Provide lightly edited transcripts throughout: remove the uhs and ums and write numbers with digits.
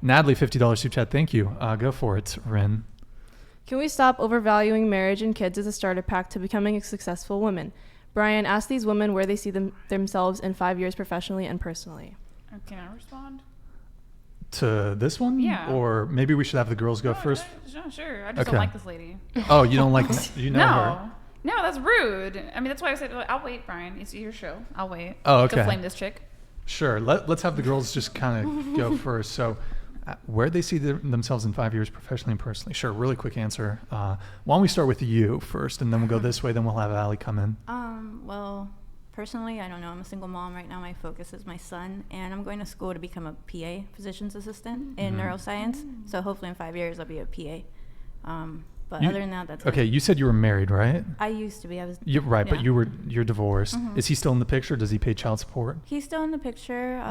Natalie, $50 super chat. Thank you. Go for it, Ren. Can we stop overvaluing marriage and kids as a starter pack to becoming a successful woman? Brian, ask these women where they see themselves in 5 years professionally and personally. Can I respond? To this one? Yeah. Or maybe we should have the girls go first? Sure. I just don't like this lady. Oh, you don't like you know her? No, that's rude. I mean, that's why I said, I'll wait, Brian. It's your show. I'll wait. Oh, okay. To flame this chick. Sure. Let's have the girls just kind of go first. So where they see themselves in 5 years professionally and personally? Sure. Really quick answer. Why don't we start with you first, and then we'll go this way, then we'll have Allie come in. Well, personally, I don't know. I'm a single mom right now. My focus is my son, and I'm going to school to become a PA, physician's assistant in neuroscience. So hopefully in 5 years I'll be a PA. But other than that, that's okay. You said you were married, right? I used to be. Right, but you're divorced. Is he still in the picture? Does he pay child support? He's still in the picture.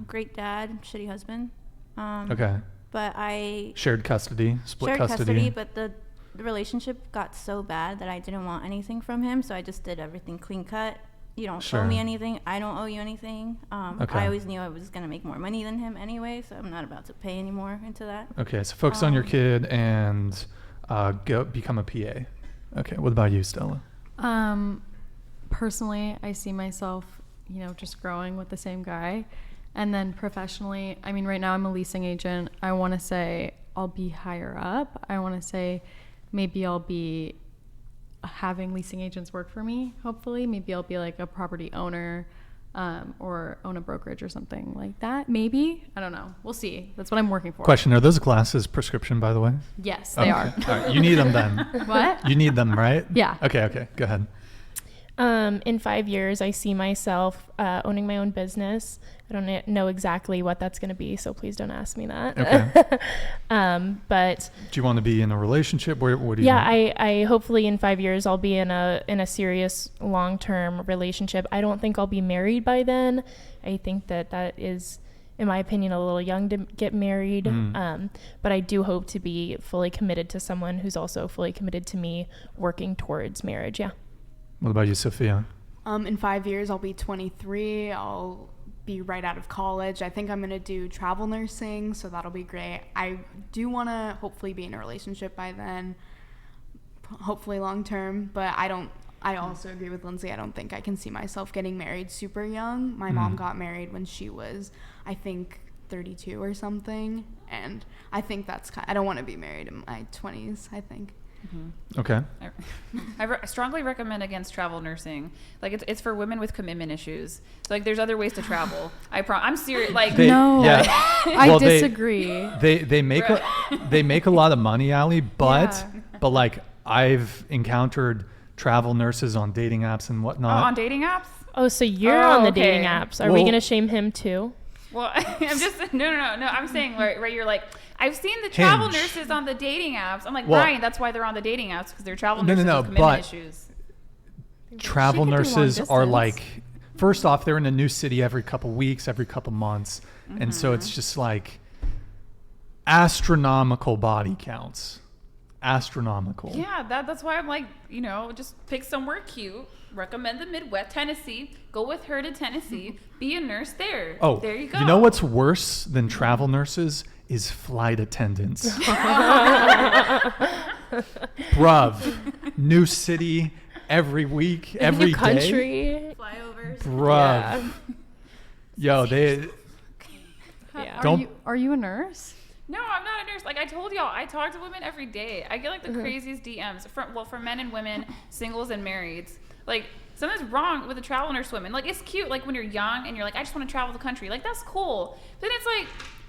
Great dad, shitty husband. Okay. But I shared custody, split shared custody. But the relationship got so bad that I didn't want anything from him, so I just did everything clean cut. You don't owe me anything. I don't owe you anything. I always knew I was going to make more money than him anyway, so I'm not about to pay any more into that. Okay, so focus on your kid and go become a PA. Okay, what about you, Stella? Personally, I see myself, just growing with the same guy. And then professionally, I mean, right now I'm a leasing agent. I want to say I'll be higher up. I want to say maybe I'll be having leasing agents work for me, hopefully. Maybe I'll be like a property owner or own a brokerage or something like that. Maybe. I don't know. We'll see. That's what I'm working for. Question, are those glasses prescription, by the way? Yes, they are. All right, you need them then. What? You need them, right? Yeah. Okay, go ahead. In 5 years, I see myself owning my own business. I don't know exactly what that's going to be, so please don't ask me that. Okay. But do you want to be in a relationship? What do you? Yeah, I hopefully in 5 years I'll be in a serious long-term relationship. I don't think I'll be married by then. I think that is, in my opinion, a little young to get married. But I do hope to be fully committed to someone who's also fully committed to me, working towards marriage. Yeah. What about you, Sophia? In 5 years, I'll be 23. I'll be right out of college. I think I'm going to do travel nursing, so that'll be great. I do want to hopefully be in a relationship by then, hopefully long term, but I also agree with Lindsay. I don't think I can see myself getting married super young. My mom got married when she was, I think, 32 or something, and I think I don't want to be married in my 20s, I think. Okay. I strongly recommend against travel nursing. Like it's for women with commitment issues. So like there's other ways to travel. I'm serious. Like I disagree. They make a lot of money, Allie, but like I've encountered travel nurses on dating apps and whatnot. Oh, on dating apps? Oh, so you're on the dating apps. Are we going to shame him too? Well, I'm just no. I'm saying right. You're like, I've seen the travel nurses on the dating apps. I'm like, Brian, that's why they're on the dating apps, because they're travel nurses with commitment issues. Travel nurses are like, first off, they're in a new city every couple weeks, every couple months, and so it's just like astronomical body counts. Astronomical. Yeah, that's why I'm like, just pick somewhere cute. Recommend the Midwest, Tennessee. Go with her to Tennessee. Be a nurse there. Oh, there you go. You know what's worse than travel nurses is flight attendants. Bruv, new city every week, every new country. day. Flyovers. Bruv. Well, they. Yeah. Are you a nurse? No, I'm not a nurse. Like I told y'all, I talk to women every day. I get like the craziest DMs from men and women, singles and marrieds. Like something's wrong with the travel nurse women. Like it's cute, like when you're young and you're like, I just want to travel the country. Like that's cool. But then it's like,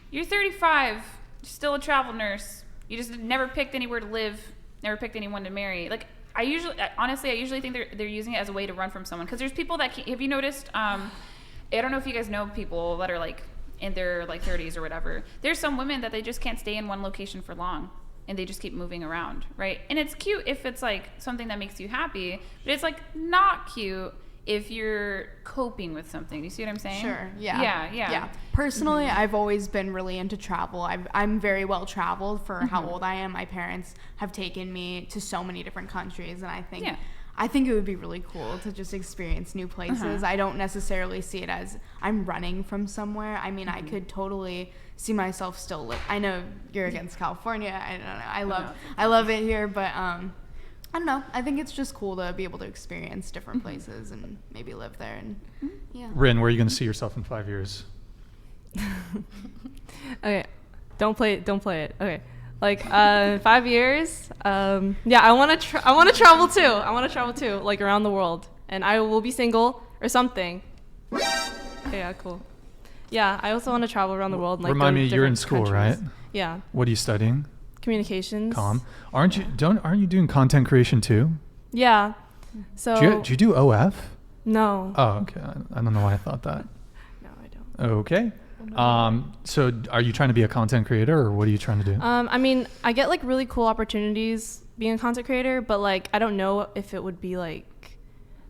you're 35, you're still a travel nurse. You just never picked anywhere to live, never picked anyone to marry. Like I usually think they're using it as a way to run from someone. Because there's people that have you noticed? I don't know if you guys know people that are like in their like 30s or whatever. There's some women that they just can't stay in one location for long. And they just keep moving around, right? And it's cute if it's like something that makes you happy, but it's like not cute if you're coping with something. You see what I'm saying? Sure. Yeah. Yeah. Personally, I've always been really into travel. I'm very well traveled for how old I am. My parents have taken me to so many different countries, and I think I think it would be really cool to just experience new places. I don't necessarily see it as I'm running from somewhere. I mean, I could totally see myself still live. I know you're against California. I don't know. I love it here, but I don't know. I think it's just cool to be able to experience different places and maybe live there. And yeah. Rin, where are you going to see yourself in 5 years? Okay, don't play it. Okay, like 5 years. Yeah, I want to travel too. I want to travel too, like around the world, and I will be single or something. Yeah, cool. Yeah, I also want to travel around the world. And, like, remind go to me, you're in different school, countries. right? Yeah. What are you studying? Communications. Aren't you doing content creation too? Yeah. So. Do you do OF? No. Oh, okay. I don't know why I thought that. No, I don't. Okay. So are you trying to be a content creator, or what are you trying to do? I mean, I get like really cool opportunities being a content creator, but like I don't know if it would be like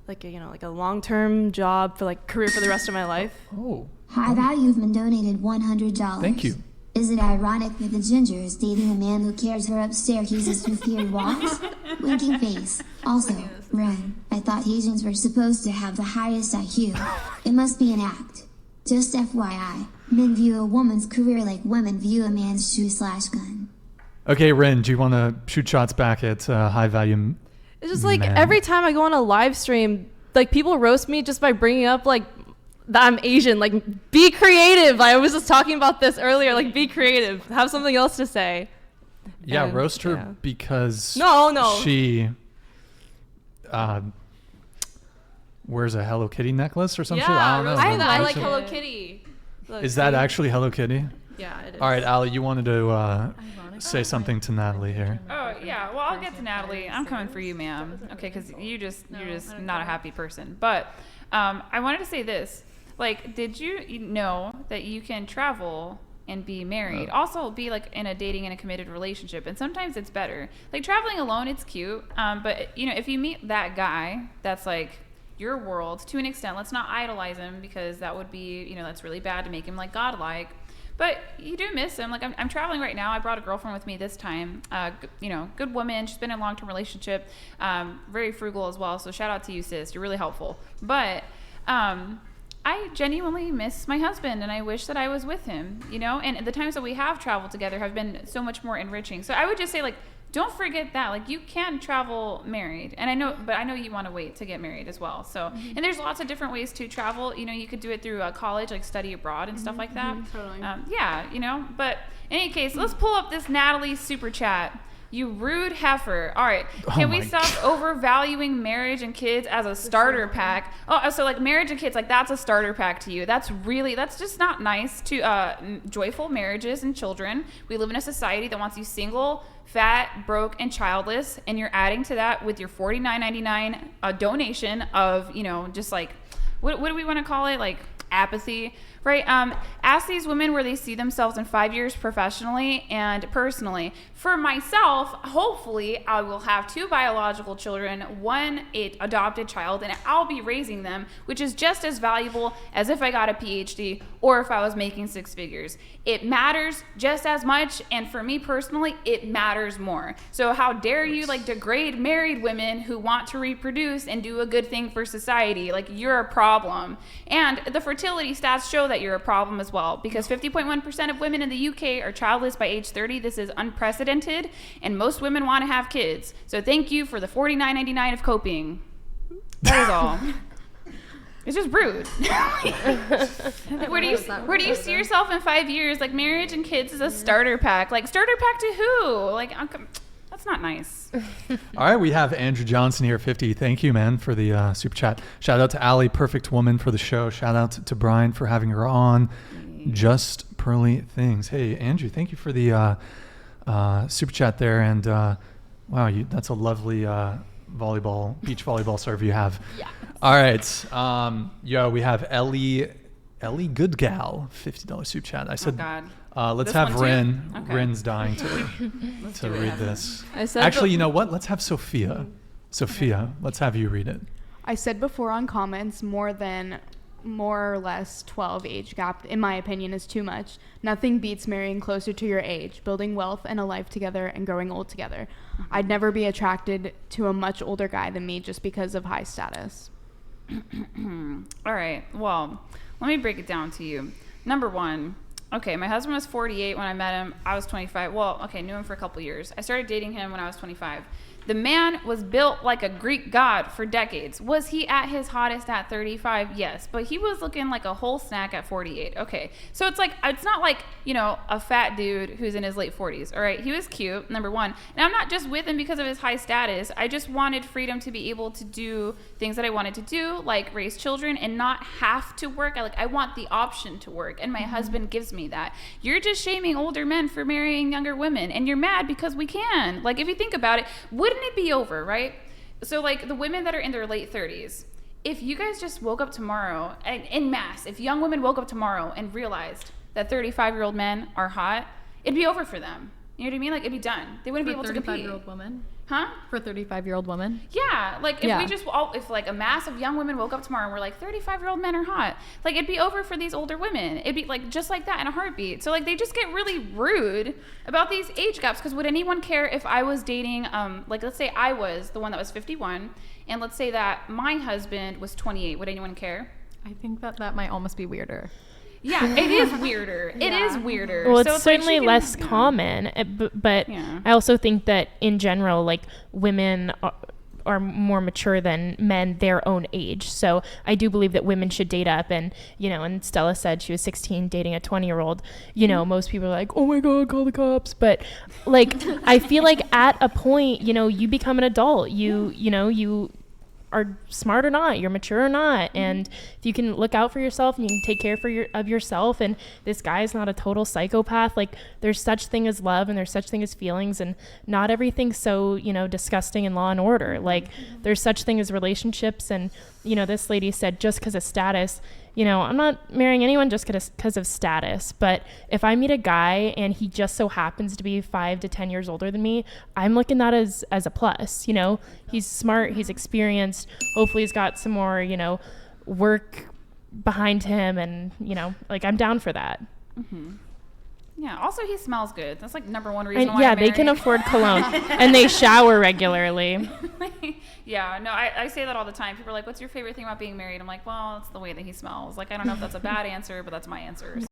a long-term job for like career for the rest of my life. Oh. Hi, you've been donated $100. Thank you. Is it ironic that the ginger is dating a man who carries her up staircases through feared walls? Winking face. Also, Ren, I thought Asians were supposed to have the highest IQ. It must be an act. Just FYI, men view a woman's career like women view a man's shoe/gun. Okay, Rin, do you want to shoot shots back at high value? It's just like every time I go on a live stream, like people roast me just by bringing up like that I'm Asian. Like, be creative. I was just talking about this earlier. Like, be creative. Have something else to say. Yeah, And, roast her because No. she wears a Hello Kitty necklace or something. Yeah, I don't know. I like Hello Kitty. Look, Is that see? actually Hello Kitty? Yeah, it is. All right, Allie, you wanted to say something to Natalie here. Oh yeah, well I'll get to Natalie. I'm coming for you, ma'am. Okay, because you're just not a happy person. But I wanted to say this. Like, did you know that you can travel and be married? Also, be like in a dating and a committed relationship, and sometimes it's better. Like traveling alone, it's cute. But if you meet that guy, that's like your world to an extent. Let's not idolize him because that would be that's really bad to make him like godlike. But you do miss him. Like I'm traveling right now. I brought a girlfriend with me this time. Good woman. She's been in a long-term relationship. Very frugal as well. So shout out to you, sis. You're really helpful. But I genuinely miss my husband, and I wish that I was with him. And the times that we have traveled together have been so much more enriching. So I would just say like, don't forget that. Like you can travel married, and I know you want to wait to get married as well. So and there's lots of different ways to travel. You could do it through college, like study abroad and stuff like that. Totally. But in any case, let's pull up this Natalie super chat. You rude heifer. All right. Can we stop overvaluing marriage and kids as a starter pack? Oh, so like marriage and kids, like that's a starter pack to you. That's just not nice to joyful marriages and children. We live in a society that wants you single, fat, broke, and childless. And you're adding to that with your $49.99 donation of, just like, what do we want to call it? Like apathy. Right. Ask these women where they see themselves in 5 years professionally and personally. For myself, hopefully I will have 2 biological children, 1 adopted child, and I'll be raising them, which is just as valuable as if I got a PhD or if I was making 6 figures. It matters just as much, and for me personally, it matters more. So how dare you degrade married women who want to reproduce and do a good thing for society? Like, you're a problem. And the fertility stats show that you're a problem as well, because 50.1% of women in the UK are childless by age 30. This is unprecedented, and most women want to have kids. So thank you for the $49.99 of coping. That is all. It's just rude. Where do you see yourself in 5 years? Like, marriage and kids is a starter pack. Like, starter pack to who? Like, that's not nice. All right, we have Andrew Johnson here, 50. Thank you, man, for the super chat. Shout out to Allie, perfect woman for the show. Shout out to Brian for having her on. Just pearly things. Hey, Andrew, thank you for the super chat there. And wow, that's a lovely beach volleyball serve you have. Yeah. All right. We have Ellie Goodgal, $50 super chat. I said, oh God. Let's this have Rin. Okay. Rin's dying to read this. I said Actually, you know what? Let's have Sophia. Sophia, let's have you read it. I said before on comments, more than more or less 12 age gap, in my opinion, is too much. Nothing beats marrying closer to your age, building wealth and a life together, and growing old together. I'd never be attracted to a much older guy than me just because of high status. All right. Well, let me break it down to you. Number one, okay, my husband was 48 when I met him. I was 25. Well, okay, knew him for a couple years. I started dating him when I was 25. The man was built like a Greek god for decades. Was he at his hottest at 35? Yes, but he was looking like a whole snack at 48. Okay, so it's like, it's not like, you know, a fat dude who's in his late 40s, all right? He was cute, number one. And I'm not just with him because of his high status. I just wanted freedom to be able to do things that I wanted to do, like raise children and not have to work. I want the option to work, and my husband gives me that. You're just shaming older men for marrying younger women, and you're mad because we can. Like, if you think about it, wouldn't it be over, right? So like the women that are in their late 30s, if you guys just woke up tomorrow and in mass, if young women woke up tomorrow and realized that 35-year-old men are hot, it'd be over for them. You know what I mean? Like, it'd be done. They wouldn't be able to compete. 35-year-old woman? Huh? For 35-year-old women? Yeah, like if we just if like a mass of young women woke up tomorrow and we're like 35-year-old men are hot, like it'd be over for these older women. It'd be like just like that in a heartbeat. So like they just get really rude about these age gaps, because would anyone care if I was dating like, let's say I was the one that was 51 and let's say that my husband was 28. Would anyone care? I think that might almost be weirder. Yeah, it is weirder. It is weirder. Well, so it's certainly like less common, but I also think that in general, like women are more mature than men their own age. So I do believe that women should date up. And, you know, and Stella said she was 16 dating a 20-year-old. You know, most people are like, oh my God, call the cops. But like, I feel like at a point, you know, you become an adult. You know, you are smart or not, you're mature or not, and if you can look out for yourself and you can take care of yourself, and this guy is not a total psychopath, like there's such thing as love and there's such thing as feelings, and not everything's so, you know, disgusting in Law and Order. Like there's such thing as relationships, and you know, this lady said just because of status, you know, I'm not marrying anyone just because of status, but if I meet a guy and he just so happens to be 5 to 10 years older than me, I'm looking at that as a plus. You know, he's smart, he's experienced, hopefully he's got some more, you know, work behind him, and, you know, like I'm down for that. Yeah, also he smells good. That's like number one reason and why yeah, I they can afford cologne and they shower regularly. Yeah, no, I say that all the time. People are like, what's your favorite thing about being married? I'm like, well, it's the way that he smells. Like, I don't know if that's a bad answer, but that's my answer.